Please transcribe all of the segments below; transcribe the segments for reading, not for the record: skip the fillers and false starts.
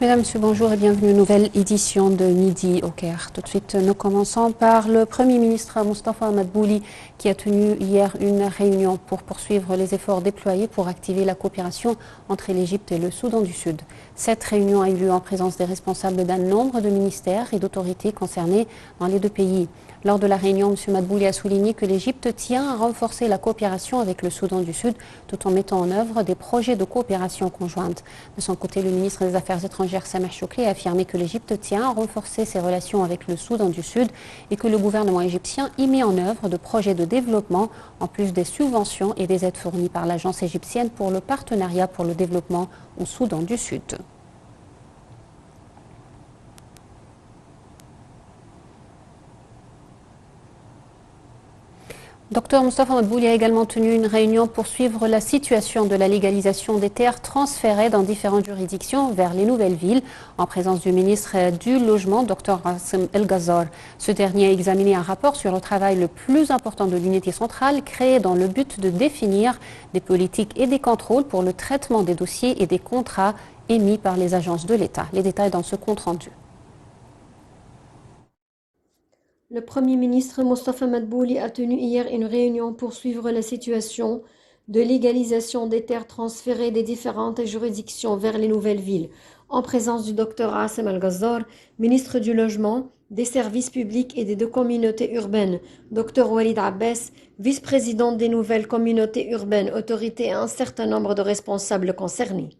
Mesdames, Messieurs, bonjour et bienvenue à une nouvelle édition de Midi au Caire. Tout de suite, nous commençons par le Premier ministre Moustapha Madbouli qui a tenu hier une réunion pour poursuivre les efforts déployés pour activer la coopération entre l'Égypte et le Soudan du Sud. Cette réunion a eu lieu en présence des responsables d'un nombre de ministères et d'autorités concernés dans les deux pays. Lors de la réunion, M. Madbouli a souligné que l'Égypte tient à renforcer la coopération avec le Soudan du Sud tout en mettant en œuvre des projets de coopération conjointe. De son côté, le ministre des Affaires étrangères Sameh Choukri a affirmé que l'Égypte tient à renforcer ses relations avec le Soudan du Sud et que le gouvernement égyptien y met en œuvre de projets de développement en plus des subventions et des aides fournies par l'agence égyptienne pour le partenariat pour le développement au Soudan du Sud. Dr Moustapha Madbouli a également tenu une réunion pour suivre la situation de la légalisation des terres transférées dans différentes juridictions vers les nouvelles villes, en présence du ministre du Logement, Dr Hassim El Ghazar. Ce dernier a examiné un rapport sur le travail le plus important de l'unité centrale, créé dans le but de définir des politiques et des contrôles pour le traitement des dossiers et des contrats émis par les agences de l'État. Les détails dans ce compte rendu. Le Premier ministre Moustapha Madbouli a tenu hier une réunion pour suivre la situation de légalisation des terres transférées des différentes juridictions vers les nouvelles villes, en présence du Dr Hassim El Ghazar, ministre du Logement, des Services publics et des deux communautés urbaines, Dr Walid Abbas, vice-président des nouvelles communautés urbaines, autorité et un certain nombre de responsables concernés.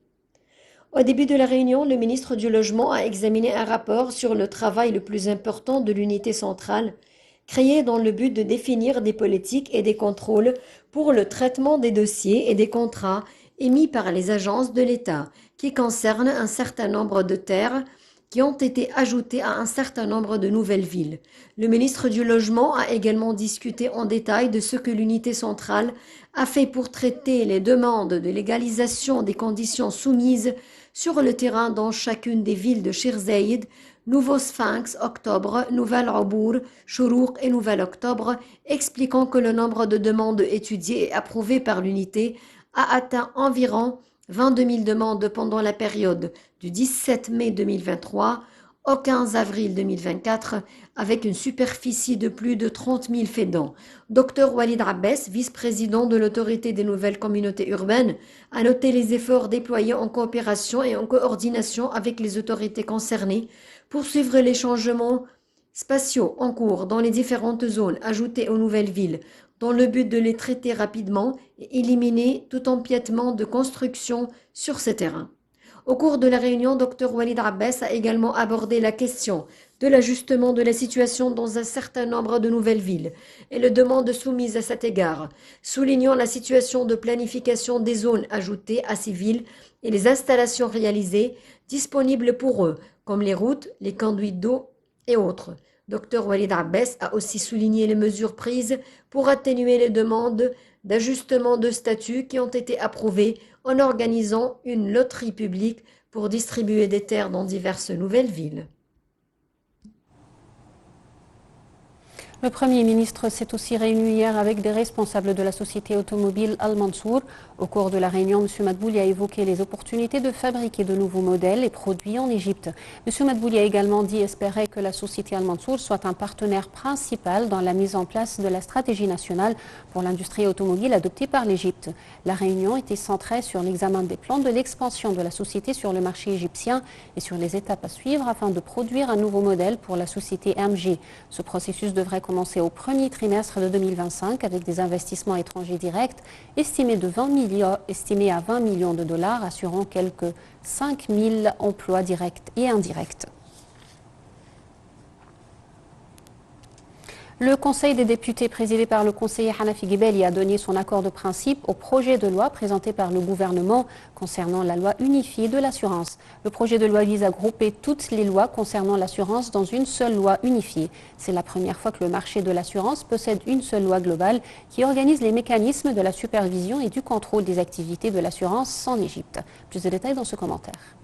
Au début de la réunion, le ministre du Logement a examiné un rapport sur le travail le plus important de l'unité centrale, créé dans le but de définir des politiques et des contrôles pour le traitement des dossiers et des contrats émis par les agences de l'État, qui concernent un certain nombre de terres qui ont été ajoutées à un certain nombre de nouvelles villes. Le ministre du Logement a également discuté en détail de ce que l'unité centrale a fait pour traiter les demandes de légalisation des conditions soumises sur le terrain dans chacune des villes de Chir Zayed, Nouveau Sphinx, Octobre, Nouvelle Abour, Chourouk et Nouvelle Octobre, expliquant que le nombre de demandes étudiées et approuvées par l'unité a atteint environ 22 000 demandes pendant la période du 17 mai 2023 au 15 avril 2024, avec une superficie de plus de 30 000 fédans. Dr Walid Abbas, vice-président de l'autorité des nouvelles communautés urbaines, a noté les efforts déployés en coopération et en coordination avec les autorités concernées pour suivre les changements spatiaux en cours dans les différentes zones ajoutées aux nouvelles villes, dans le but de les traiter rapidement et éliminer tout empiètement de construction sur ces terrains. Au cours de la réunion, Dr Walid Abbas a également abordé la question de l'ajustement de la situation dans un certain nombre de nouvelles villes et les demandes soumises à cet égard, soulignant la situation de planification des zones ajoutées à ces villes et les installations réalisées disponibles pour eux, comme les routes, les conduites d'eau et autres. Dr Walid Abbas a aussi souligné les mesures prises pour atténuer les demandes d'ajustement de statut qui ont été approuvées en organisant une loterie publique pour distribuer des terres dans diverses nouvelles villes. Le Premier ministre s'est aussi réuni hier avec des responsables de la société automobile Al-Mansour. Au cours de la réunion, M. Madbouli a évoqué les opportunités de fabriquer de nouveaux modèles et produits en Égypte. M. Madbouli a également dit espérer que la société Al-Mansour soit un partenaire principal dans la mise en place de la stratégie nationale pour l'industrie automobile adoptée par l'Égypte. La réunion était centrée sur l'examen des plans de l'expansion de la société sur le marché égyptien et sur les étapes à suivre afin de produire un nouveau modèle pour la société AMG. Ce processus devrait commencer au premier trimestre de 2025 avec des investissements étrangers directs estimés à 20 millions de dollars, assurant quelques 5 000 emplois directs et indirects. Le Conseil des députés, présidé par le conseiller Hanafi Gebeli, a donné son accord de principe au projet de loi présenté par le gouvernement concernant la loi unifiée de l'assurance. Le projet de loi vise à grouper toutes les lois concernant l'assurance dans une seule loi unifiée. C'est la première fois que le marché de l'assurance possède une seule loi globale qui organise les mécanismes de la supervision et du contrôle des activités de l'assurance en Égypte. Plus de détails dans ce commentaire.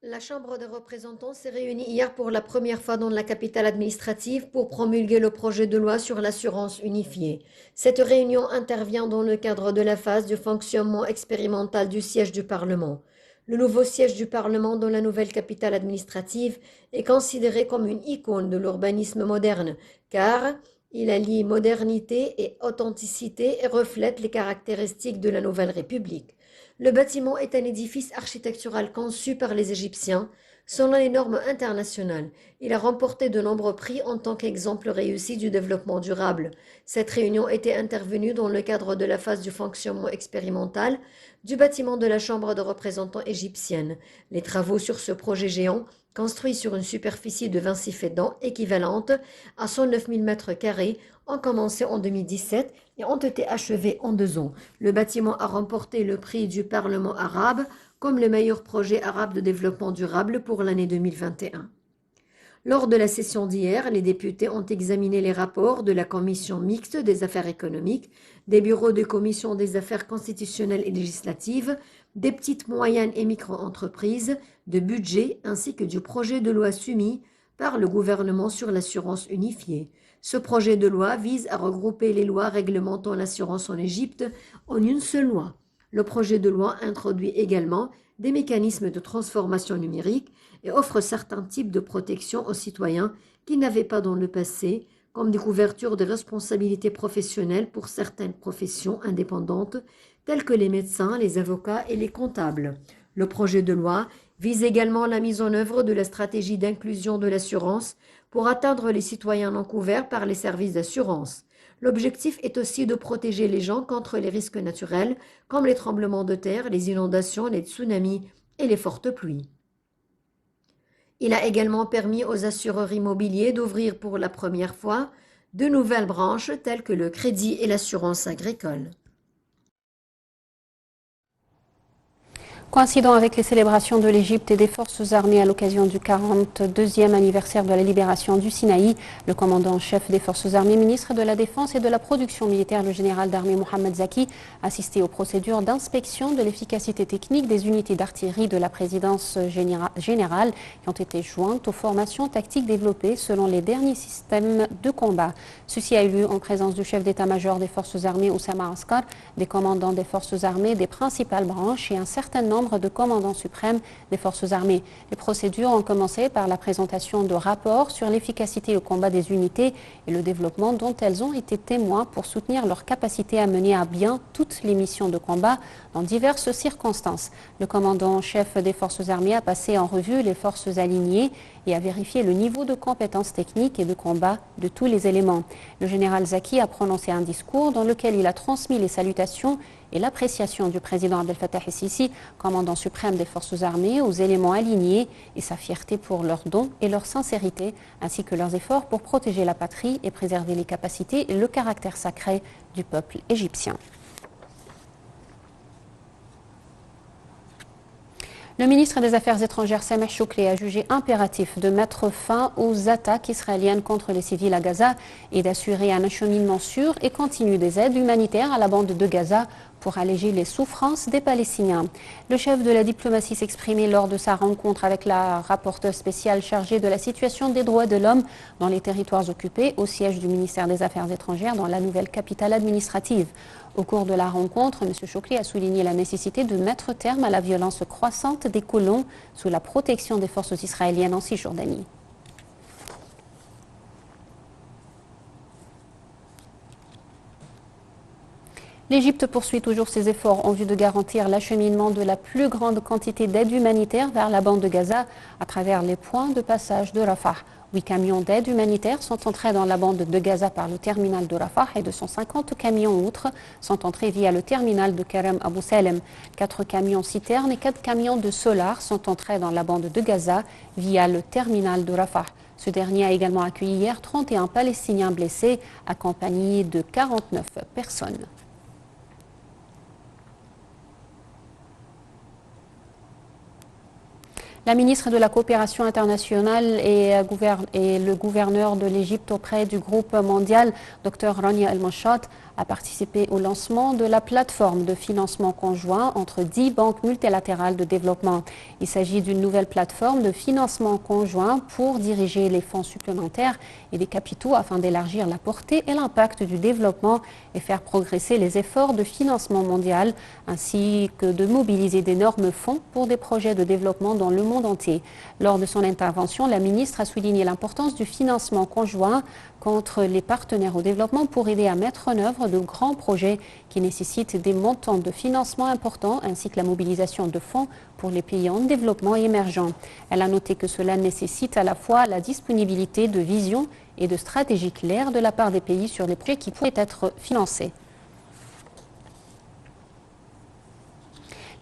La Chambre des représentants s'est réunie hier pour la première fois dans la capitale administrative pour promulguer le projet de loi sur l'assurance unifiée. Cette réunion intervient dans le cadre de la phase du fonctionnement expérimental du siège du Parlement. Le nouveau siège du Parlement dans la nouvelle capitale administrative est considéré comme une icône de l'urbanisme moderne, car il allie modernité et authenticité et reflète les caractéristiques de la nouvelle République. Le bâtiment est un édifice architectural conçu par les Égyptiens selon les normes internationales. Il a remporté de nombreux prix en tant qu'exemple réussi du développement durable. Cette réunion était intervenue dans le cadre de la phase du fonctionnement expérimental du bâtiment de la Chambre de représentants égyptienne. Les travaux sur ce projet géant, construit sur une superficie de 26 feddans équivalente à 109 000 m², ont commencé en 2017 et ont été achevés en 2 ans. Le bâtiment a remporté le prix du Parlement arabe comme le meilleur projet arabe de développement durable pour l'année 2021. Lors de la session d'hier, les députés ont examiné les rapports de la Commission mixte des affaires économiques, des bureaux de commission des affaires constitutionnelles et législatives, des petites, moyennes et micro-entreprises, de budget ainsi que du projet de loi soumis par le gouvernement sur l'assurance unifiée. Ce projet de loi vise à regrouper les lois réglementant l'assurance en Égypte en une seule loi. Le projet de loi introduit également des mécanismes de transformation numérique et offre certains types de protection aux citoyens qui n'avaient pas dans le passé, comme des couvertures de responsabilités professionnelles pour certaines professions indépendantes, telles que les médecins, les avocats et les comptables. Le projet de loi vise également la mise en œuvre de la stratégie d'inclusion de l'assurance pour atteindre les citoyens non couverts par les services d'assurance. L'objectif est aussi de protéger les gens contre les risques naturels comme les tremblements de terre, les inondations, les tsunamis et les fortes pluies. Il a également permis aux assureurs immobiliers d'ouvrir pour la première fois de nouvelles branches telles que le crédit et l'assurance agricole. Coïncidant avec les célébrations de l'Égypte et des forces armées à l'occasion du 42e anniversaire de la libération du Sinaï, le commandant-chef des forces armées, ministre de la Défense et de la Production militaire, le général d'armée Mohamed Zaki, assisté aux procédures d'inspection de l'efficacité technique des unités d'artillerie de la présidence générale qui ont été jointes aux formations tactiques développées selon les derniers systèmes de combat. Ceci a eu lieu en présence du chef d'état-major des forces armées, Oussama Askar, des commandants des forces armées des principales branches et un certain nombre de commandants suprêmes des forces armées. Les procédures ont commencé par la présentation de rapports sur l'efficacité au combat des unités et le développement dont elles ont été témoins pour soutenir leur capacité à mener à bien toutes les missions de combat dans diverses circonstances. Le commandant-chef des forces armées a passé en revue les forces alignées et a vérifié le niveau de compétences techniques et de combat de tous les éléments. Le général Zaki a prononcé un discours dans lequel il a transmis les salutations et l'appréciation du président Abdel Fattah el-Sisi, commandant suprême des forces armées, aux éléments alignés et sa fierté pour leurs dons et leur sincérité, ainsi que leurs efforts pour protéger la patrie et préserver les capacités et le caractère sacré du peuple égyptien. Le ministre des Affaires étrangères Sameh Shoukry a jugé impératif de mettre fin aux attaques israéliennes contre les civils à Gaza et d'assurer un acheminement sûr et continu des aides humanitaires à la bande de Gaza pour alléger les souffrances des Palestiniens. Le chef de la diplomatie s'exprimait lors de sa rencontre avec la rapporteure spéciale chargée de la situation des droits de l'homme dans les territoires occupés au siège du ministère des Affaires étrangères dans la nouvelle capitale administrative. Au cours de la rencontre, M. Shoukry a souligné la nécessité de mettre terme à la violence croissante des colons sous la protection des forces israéliennes en Cisjordanie. L'Égypte poursuit toujours ses efforts en vue de garantir l'acheminement de la plus grande quantité d'aide humanitaire vers la bande de Gaza à travers les points de passage de Rafah. 8 camions d'aide humanitaire sont entrés dans la bande de Gaza par le terminal de Rafah et 250 camions outre sont entrés via le terminal de Kerem Abou Salem. 4 camions citernes et 4 camions de solar sont entrés dans la bande de Gaza via le terminal de Rafah. Ce dernier a également accueilli hier 31 Palestiniens blessés, accompagnés de 49 personnes. La ministre de la Coopération internationale et le gouverneur de l'Égypte auprès du groupe mondial, Dr Rania El-Machot, a participé au lancement de la plateforme de financement conjoint entre 10 banques multilatérales de développement. Il s'agit d'une nouvelle plateforme de financement conjoint pour diriger les fonds supplémentaires et des capitaux afin d'élargir la portée et l'impact du développement et faire progresser les efforts de financement mondial, ainsi que de mobiliser d'énormes fonds pour des projets de développement dans le monde entier. Lors de son intervention, la ministre a souligné l'importance du financement conjoint contre les partenaires au développement pour aider à mettre en œuvre de grands projets qui nécessitent des montants de financement importants ainsi que la mobilisation de fonds pour les pays en développement et émergents. Elle a noté que cela nécessite à la fois la disponibilité de vision et de stratégies claires de la part des pays sur les projets qui pourraient être financés.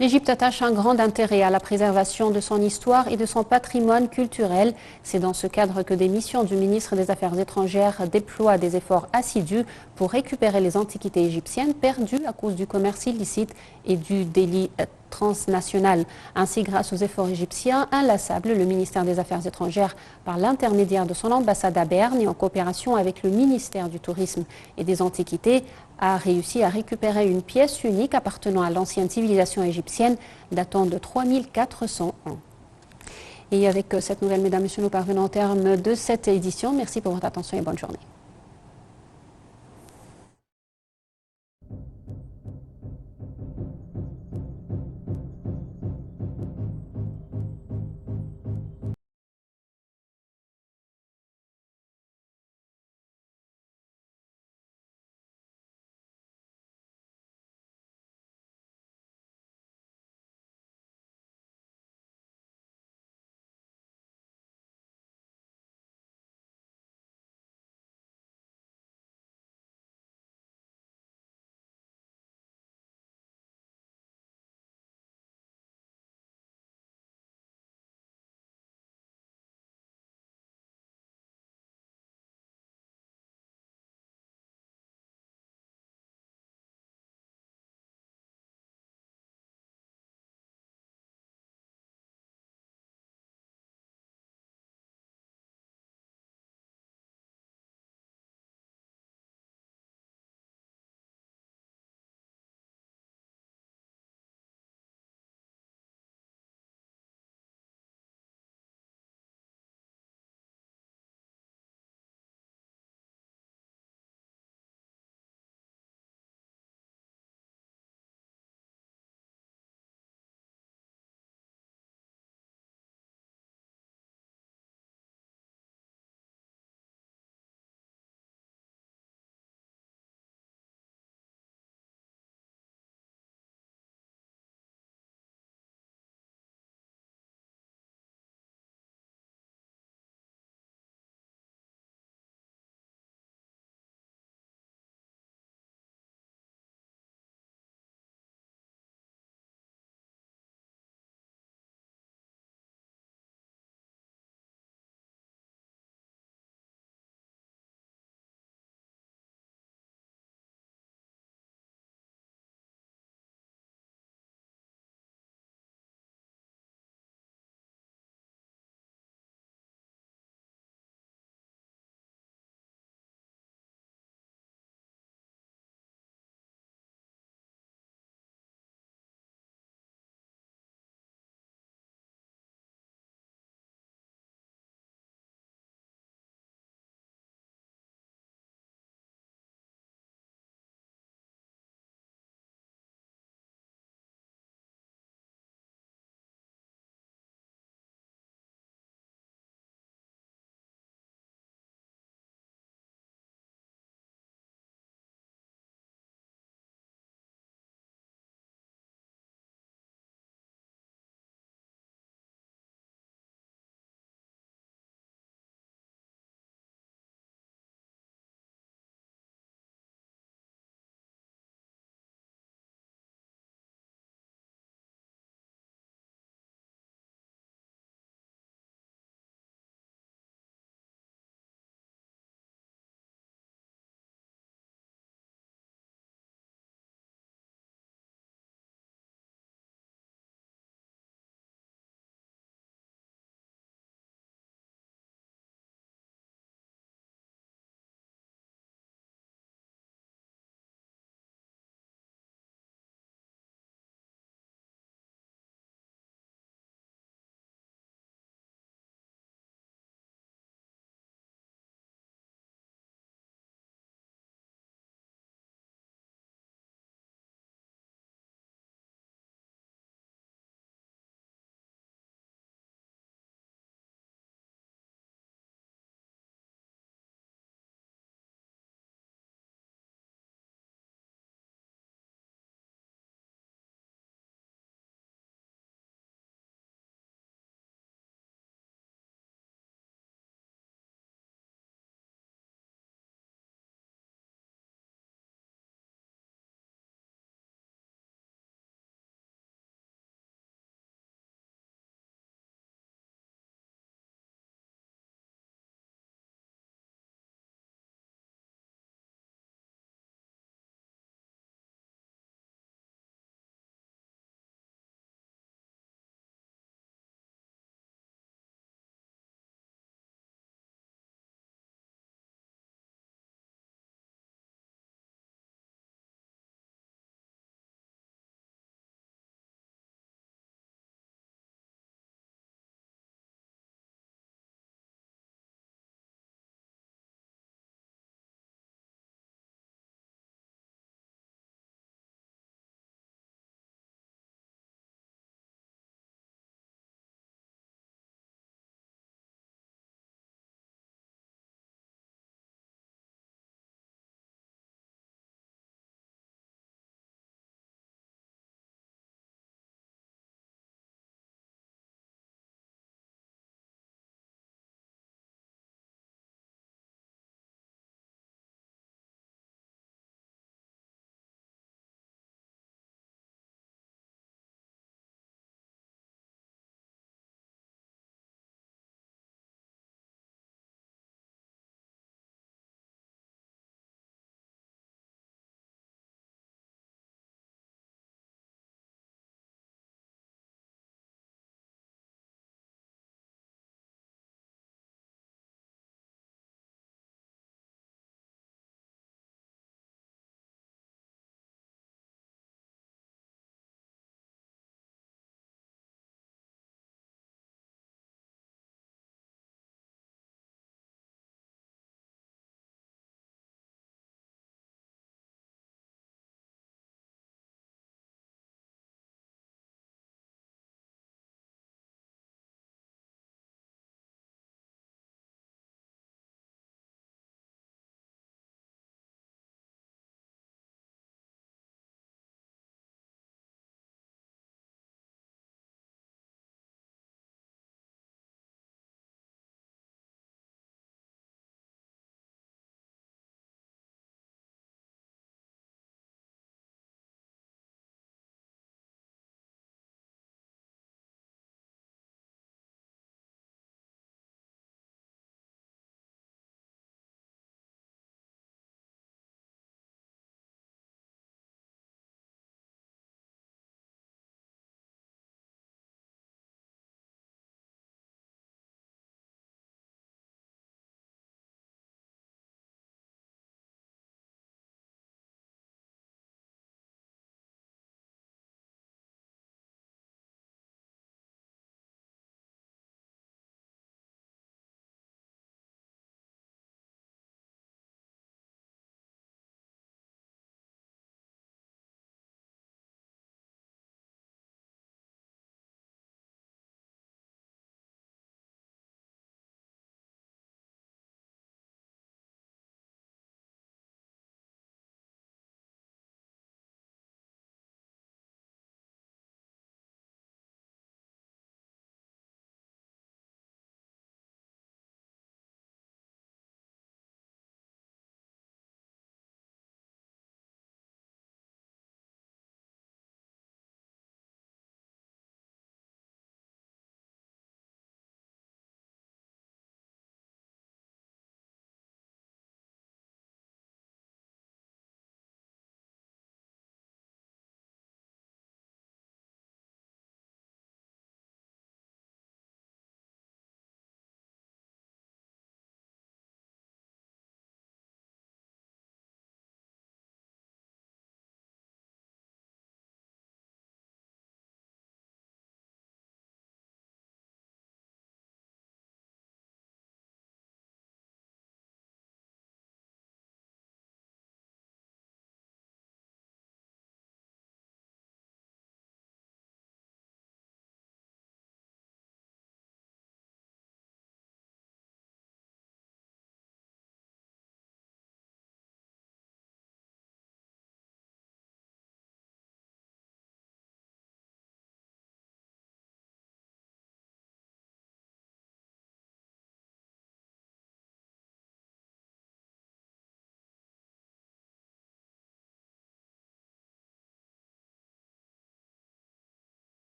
L'Égypte attache un grand intérêt à la préservation de son histoire et de son patrimoine culturel. C'est dans ce cadre que des missions du ministre des Affaires étrangères déploient des efforts assidus pour récupérer les antiquités égyptiennes perdues à cause du commerce illicite et du délit transnational. Ainsi, grâce aux efforts égyptiens inlassables, le ministère des Affaires étrangères, par l'intermédiaire de son ambassade à Berne et en coopération avec le ministère du Tourisme et des Antiquités, a réussi à récupérer une pièce unique appartenant à l'ancienne civilisation égyptienne datant de 3400 ans. Et avec cette nouvelle, mesdames et messieurs, nous parvenons au terme de cette édition. Merci pour votre attention et bonne journée.